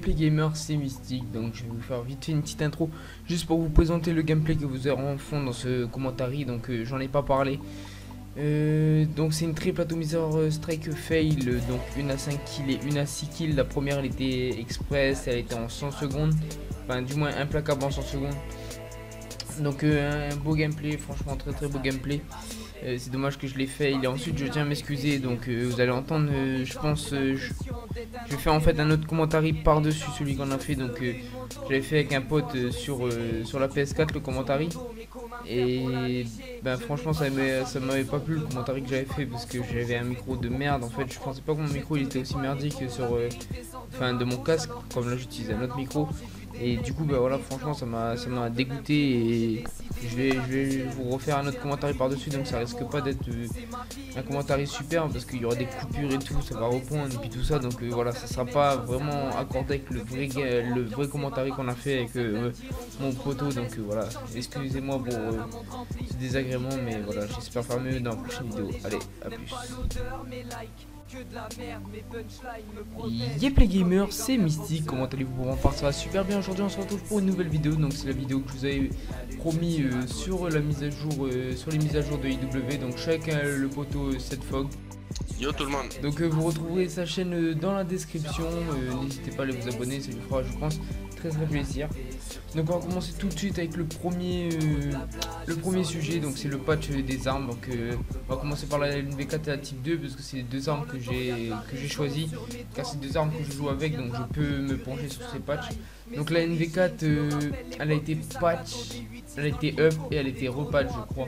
Gameplay Gamer, c'est Mystique. Donc je vais vous faire vite fait une petite intro juste pour vous présenter le gameplay que vous aurez en fond dans ce commentaire. Donc j'en ai pas parlé. Donc c'est une triple atomizer strike fail, donc une à 5 kills et une à 6 kills. La première elle était express, elle était en 100 secondes, enfin du moins implacable en 100 secondes. Donc un beau gameplay, franchement très beau gameplay. C'est dommage que je l'ai fait et ensuite je tiens à m'excuser. Donc vous allez entendre, je pense, je vais faire en fait un autre commentaire par dessus celui qu'on a fait. Donc j'avais fait avec un pote sur la PS4 le commentaire. Et ben franchement ça m'avait pas plu le commentaire que j'avais fait parce que j'avais un micro de merde. En fait je pensais pas que mon micro il était aussi merdique sur enfin de mon casque, comme là j'utilise un autre micro. Et du coup bah voilà, franchement ça m'a dégoûté et je vais vous refaire un autre commentaire par dessus. Donc ça risque pas d'être un commentaire super parce qu'il y aura des coupures et tout, ça va reprendre et puis tout ça. Donc voilà, ça sera pas vraiment accordé avec le vrai commentaire qu'on a fait avec mon poteau. Donc voilà, excusez-moi pour ce désagrément, mais voilà, j'espère faire mieux dans la prochaine vidéo. Allez, à plus. Yep les gamers, c'est Mystique, comment allez-vous? Pour ma part ça va super bien. Aujourd'hui on se retrouve pour une nouvelle vidéo. Donc c'est la vidéo que je vous avais promis sur la mise à jour, sur les mises à jour de IW. Donc chacun le poteau Setfog. Yo tout le monde. Donc vous retrouverez sa chaîne dans la description, n'hésitez pas à aller vous abonner, ça lui fera je pense très plaisir. Donc on va commencer tout de suite avec le premier sujet. Donc c'est le patch des armes. Donc on va commencer par la NV4 et la type 2 parce que c'est les deux armes que j'ai choisi, car c'est deux armes que je joue avec, donc je peux me pencher sur ces patchs. Donc la NV4 elle a été patch, elle a été up et elle a été repatch je crois,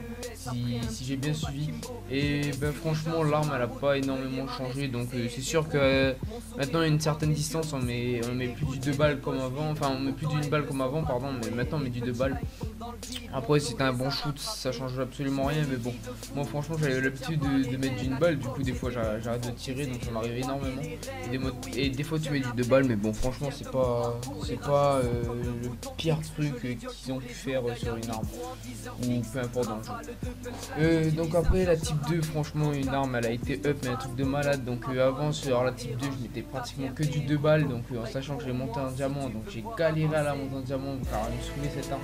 si j'ai bien suivi. Et ben franchement l'arme elle a pas énormément changé. Donc c'est sûr que maintenant à une certaine distance on met plus du 2 balles comme avant, enfin on met plus d'une balle comme avant pardon, mais maintenant on met du 2 balles. Après si t'as un bon shoot ça change absolument rien, mais bon moi franchement j'avais l'habitude de mettre d'une balle, du coup des fois j'arrête de tirer, donc ça m'arrive énormément. Et des fois tu mets du 2 balles, mais bon franchement c'est pas le pire truc qu'ils ont pu faire sur une arme ou peu importe dans le jeu. Donc après la type 2 franchement une arme elle a été up mais un truc de malade. Donc avant sur la type 2 je mettais pratiquement que du 2 balles, donc en sachant que j'ai monté un diamant, donc j'ai galéré à la monter en diamant car elle me saoulait cette arme.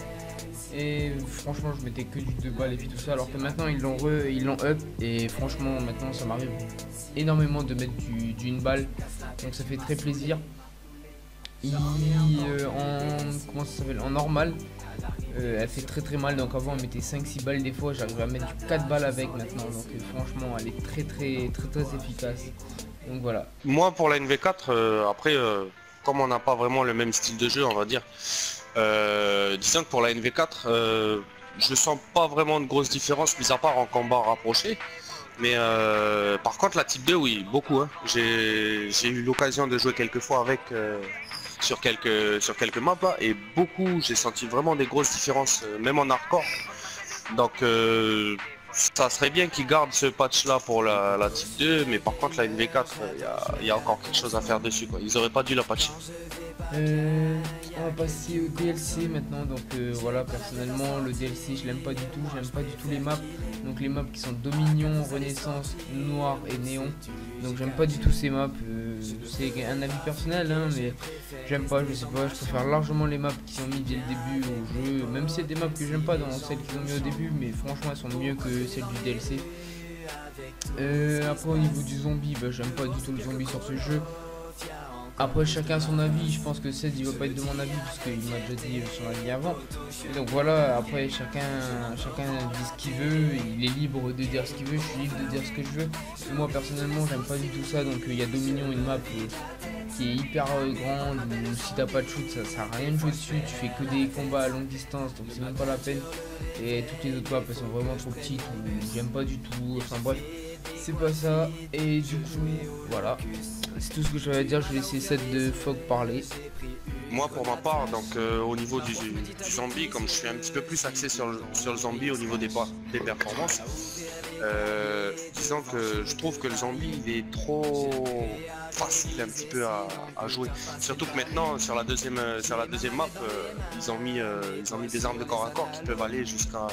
Et franchement je mettais que du 2 balles et puis tout ça, alors que maintenant ils l'ont up et franchement maintenant ça m'arrive énormément de mettre du 1 balle, donc ça fait très plaisir. Comment ça s'appelle, en normal elle fait très mal. Donc avant on mettait 5-6 balles, des fois j'arrive à mettre du 4 balles avec maintenant, donc franchement elle est très efficace. Donc voilà. Moi pour la NV4 après comme on n'a pas vraiment le même style de jeu on va dire, disons que pour la NV4 je sens pas vraiment de grosse différence mis à part en combat rapproché. Mais par contre la type 2 oui beaucoup hein. J'ai eu l'occasion de jouer quelques fois avec sur quelques maps là, et beaucoup j'ai senti vraiment des grosses différences même en hardcore. Donc ça serait bien qu'ils gardent ce patch là pour la type 2, mais par contre la NV4 il y a encore quelque chose à faire dessus quoi. Ils auraient pas dû la patcher. On va passer au DLC maintenant. Donc voilà, personnellement le DLC je l'aime pas du tout, j'aime pas du tout les maps. Donc les maps qui sont Dominion, Renaissance, Noir et Néon, donc j'aime pas du tout ces maps. C'est un avis personnel hein, mais j'aime pas, je sais pas, je préfère largement les maps qui sont mis dès le début au jeu, même si c'est des maps que j'aime pas dans celles qu'ils ont mis au début, mais franchement elles sont mieux que celles du DLC. Après au niveau du zombie, bah, j'aime pas du tout le zombie sur ce jeu. Après chacun son avis, je pense que Ced il va pas être de mon avis puisqu'il m'a déjà dit son avis avant. Et donc voilà, après chacun dit ce qu'il veut, il est libre de dire ce qu'il veut, je suis libre de dire ce que je veux. Et moi personnellement j'aime pas du tout ça. Donc il y a Dominion, une map qui est hyper grande, où si t'as pas de shoot ça sert à rien de jouer dessus, tu fais que des combats à longue distance, donc c'est même pas la peine. Et toutes les autres maps elles sont vraiment trop petites, j'aime pas du tout, enfin bref, c'est pas ça. Et du coup voilà, c'est tout ce que j'avais à dire. Je vais laisser Setfog parler. Moi pour ma part donc au niveau du zombie, comme je suis un petit peu plus axé sur le zombie au niveau des performances, Disons que je trouve que le zombie il est trop facile un petit peu à jouer. Surtout que maintenant sur la deuxième map, ils ont mis des armes de corps à corps qui peuvent aller jusqu'à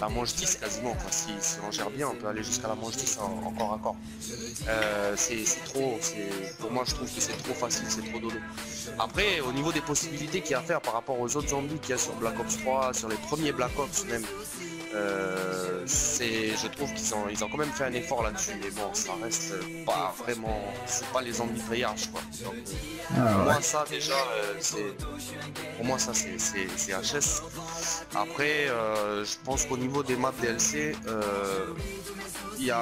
la manche 10 quasiment. Enfin, si on gère bien, on peut aller jusqu'à la manche 10 en corps à corps. C'est trop, pour moi je trouve que c'est trop facile, c'est trop dodo. Après, au niveau des possibilités qu'il y a à faire par rapport aux autres zombies qu'il y a sur Black Ops 3, sur les premiers Black Ops même, je trouve qu'ils ont quand même fait un effort là-dessus, mais bon, ça reste pas vraiment, c'est pas les zombies playage quoi. Donc, pour moi ça déjà, pour moi ça c'est HS. Après, je pense qu'au niveau des maps DLC, ils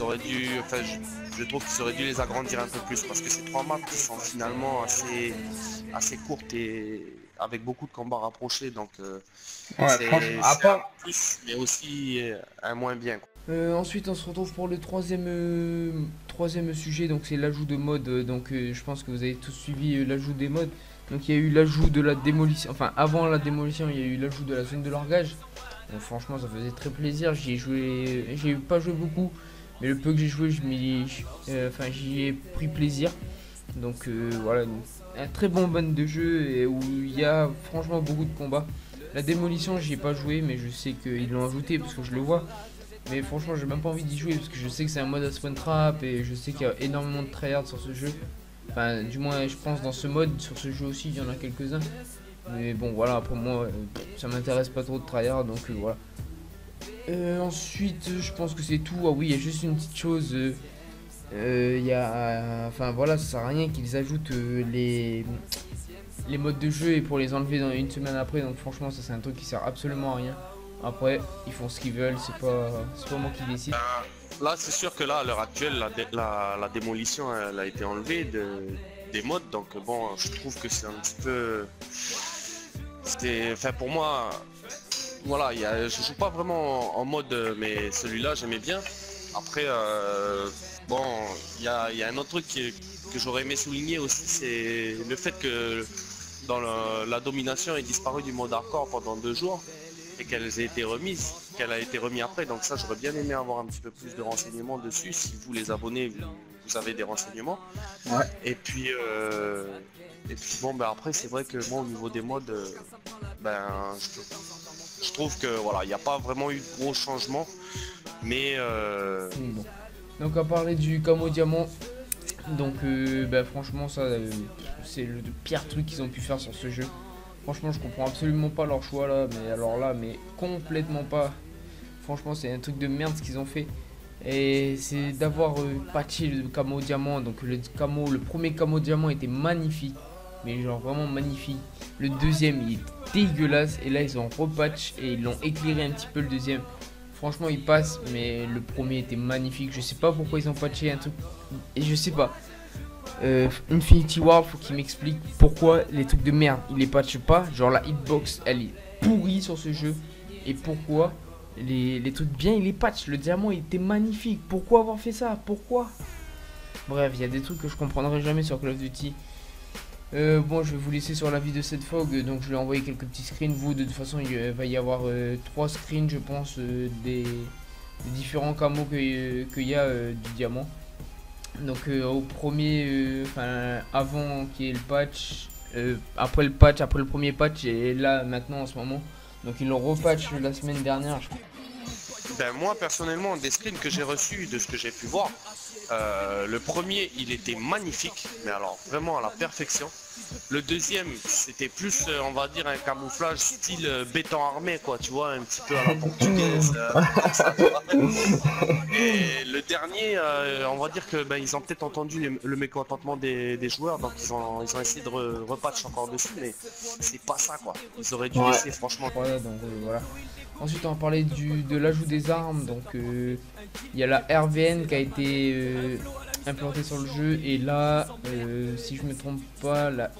auraient dû, enfin, je trouve qu'ils auraient dû les agrandir un peu plus parce que ces trois maps qui sont finalement assez courtes et avec beaucoup de combats rapprochés, donc c'est un plus mais aussi un moins bien quoi. Ensuite on se retrouve pour le troisième sujet, donc c'est l'ajout de modes. Donc je pense que vous avez tous suivi l'ajout des modes. Donc il y a eu l'ajout de la démolition, enfin avant la démolition il y a eu l'ajout de la zone de largage. Donc franchement ça faisait très plaisir, j'ai pas joué beaucoup, mais le peu que j'ai joué j'y ai pris plaisir. Donc voilà, un très bon mode de jeu et où il y a franchement beaucoup de combats. La démolition j'y ai pas joué, mais je sais qu'ils l'ont ajouté parce que je le vois. Mais franchement j'ai même pas envie d'y jouer parce que je sais que c'est un mode à spawn trap et je sais qu'il y a énormément de tryhard sur ce jeu. Enfin du moins je pense dans ce mode, sur ce jeu aussi il y en a quelques-uns. Mais bon voilà, pour moi ça m'intéresse pas trop de tryhard, donc voilà. Ensuite je pense que c'est tout. Ah oui, il y a juste une petite chose. Enfin voilà, ça sert à rien qu'ils ajoutent les modes de jeu et pour les enlever dans une semaine après. Donc franchement ça c'est un truc qui sert absolument à rien. Après ils font ce qu'ils veulent, c'est pas moi qui décide. Là c'est sûr que là à l'heure actuelle la démolition elle a été enlevée des modes, donc bon je trouve que c'est un petit peu, enfin pour moi voilà, je joue pas vraiment en mode, mais celui-là j'aimais bien. Après bon il y a un autre truc que j'aurais aimé souligner aussi, c'est le fait que dans la domination est disparue du mode hardcore pendant 2 jours et qu'elle a été remise après, donc ça j'aurais bien aimé avoir un petit peu plus de renseignements dessus. Si vous les abonnés vous avez des renseignements. Ouais. Et puis bon ben après c'est vrai que moi au niveau des modes je trouve que voilà, il n'y a pas vraiment eu de gros changements, mais Bon. Donc on va parler du camo diamant. Donc franchement ça c'est le pire truc qu'ils ont pu faire sur ce jeu. Franchement je comprends absolument pas leur choix là, mais complètement pas. Franchement c'est un truc de merde ce qu'ils ont fait. Et c'est d'avoir patché le camo diamant. Donc le premier camo diamant était magnifique, mais genre vraiment magnifique. Le deuxième il est dégueulasse et là ils ont repatch et ils l'ont éclairé un petit peu le deuxième. Franchement il passe, mais le premier était magnifique. Je sais pas pourquoi ils ont patché un truc et je sais pas. Infinity Ward, faut qu'il m'explique pourquoi les trucs de merde il les patche pas. Genre la hitbox elle est pourrie sur ce jeu, et pourquoi les trucs bien il les patch. Le diamant il était magnifique, pourquoi avoir fait ça, pourquoi? Bref, il y a des trucs que je comprendrai jamais sur Call of Duty. Bon, je vais vous laisser sur l'avis de cette Fog, donc je lui ai envoyé quelques petits screens. Vous de toute façon il va y avoir 3 screens je pense des différents camos qu'il y a du diamant. Donc au premier, avant qu'il y ait le patch, après le premier patch et là maintenant en ce moment. Donc ils l'ont repatch la semaine dernière je crois. Ben moi personnellement des screens que j'ai reçus de ce que j'ai pu voir, le premier il était magnifique, mais alors vraiment à la perfection. Le deuxième c'était plus on va dire un camouflage style béton armé quoi, tu vois, un petit peu à la portugaise. Et le dernier on va dire que ils ont peut-être entendu le mécontentement des joueurs, donc ils ont essayé de repatch encore dessus, mais c'est pas ça quoi, ils auraient dû laisser franchement. Voilà, donc voilà. Ensuite on va parler de l'ajout des armes. Donc il y a la RVN qui a été implantée sur le jeu, et là si je me trompe pas la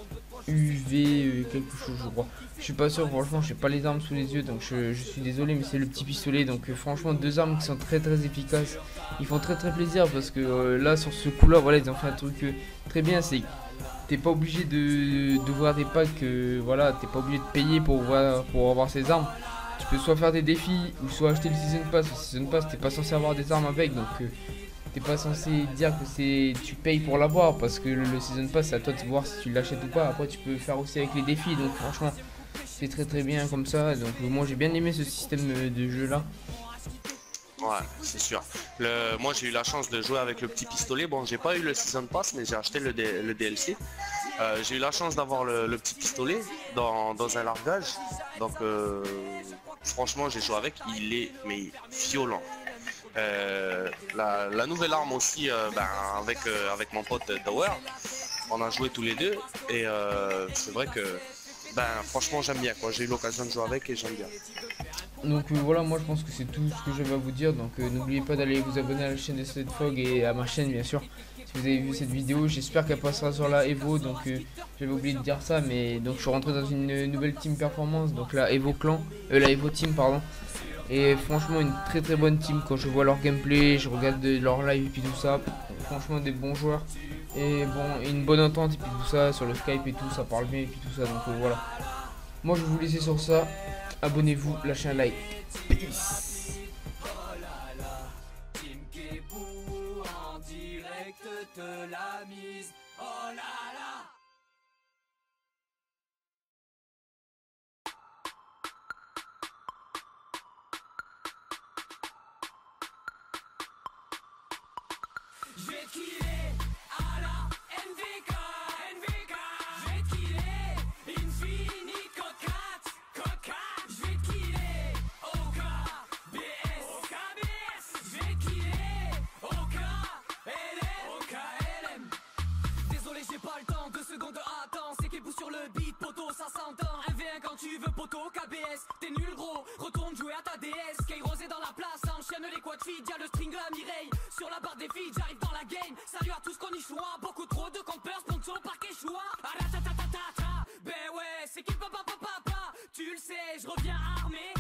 UV quelque chose je crois. Je suis pas sûr, franchement je n'ai pas les armes sous les yeux, donc je suis désolé, mais c'est le petit pistolet. Donc franchement 2 armes qui sont très efficaces, ils font très plaisir parce que là sur ce coup là voilà ils ont fait un truc très bien. C'est t'es pas obligé de voir des packs, voilà, t'es pas obligé de payer pour avoir ces armes. tu peux soit faire des défis ou soit acheter le Season Pass. Le Season Pass, t'es pas censé avoir des armes avec, donc t'es pas censé dire que tu payes pour l'avoir, parce que le Season Pass, c'est à toi de voir si tu l'achètes ou pas. Après, tu peux faire aussi avec les défis, donc franchement, c'est très bien comme ça. Donc moi, j'ai bien aimé ce système de jeu là. Ouais, c'est sûr. Moi, j'ai eu la chance de jouer avec le petit pistolet. Bon, j'ai pas eu le Season Pass, mais j'ai acheté le DLC. J'ai eu la chance d'avoir le petit pistolet dans un largage. Donc, franchement, j'ai joué avec. Il est mais violent. La nouvelle arme aussi, avec mon pote Tower, on a joué tous les deux. Et c'est vrai que, franchement, j'aime bien, quoi. J'ai eu l'occasion de jouer avec et j'aime bien. Donc voilà, moi je pense que c'est tout ce que j'avais à vous dire. Donc n'oubliez pas d'aller vous abonner à la chaîne de Sledfog et à ma chaîne bien sûr. Si vous avez vu cette vidéo, j'espère qu'elle passera sur la Evo. Donc j'avais oublié de dire ça, mais donc je suis rentré dans une nouvelle team performance, donc la Evo Clan, la Evo Team pardon. Et franchement une très bonne team. Quand je vois leur gameplay, je regarde leur live et puis tout ça. Franchement des bons joueurs et bon, une bonne entente et puis tout ça sur le Skype et tout, ça parle bien et puis tout ça. Donc voilà. Moi je vais vous laisser sur ça. Abonnez-vous, lâchez un like. Peace. Je vais killer à la NVK, je vais killer Infini Cocat, je vais killer OKBS, je vais killer OKLM. Désolé j'ai pas le temps, 2 secondes attends, c'est qu'il pousse sur le beat, poto ça s'entend. 1v1 quand tu veux poto, KBS, t'es nul gros, retourne jouer à ta DS. K-Rose est dans la place, enchaîne les quad feed, y'a le string de la Mireille. Sur la barre des feeds, j'arrive dans la game. Salut à tous qu'on y choix, beaucoup trop de campeurs, sponsor par Quechua. Ah la ta ta ta ta ta, ben ouais, c'est qui papa papa papa. Tu le sais, je reviens armé.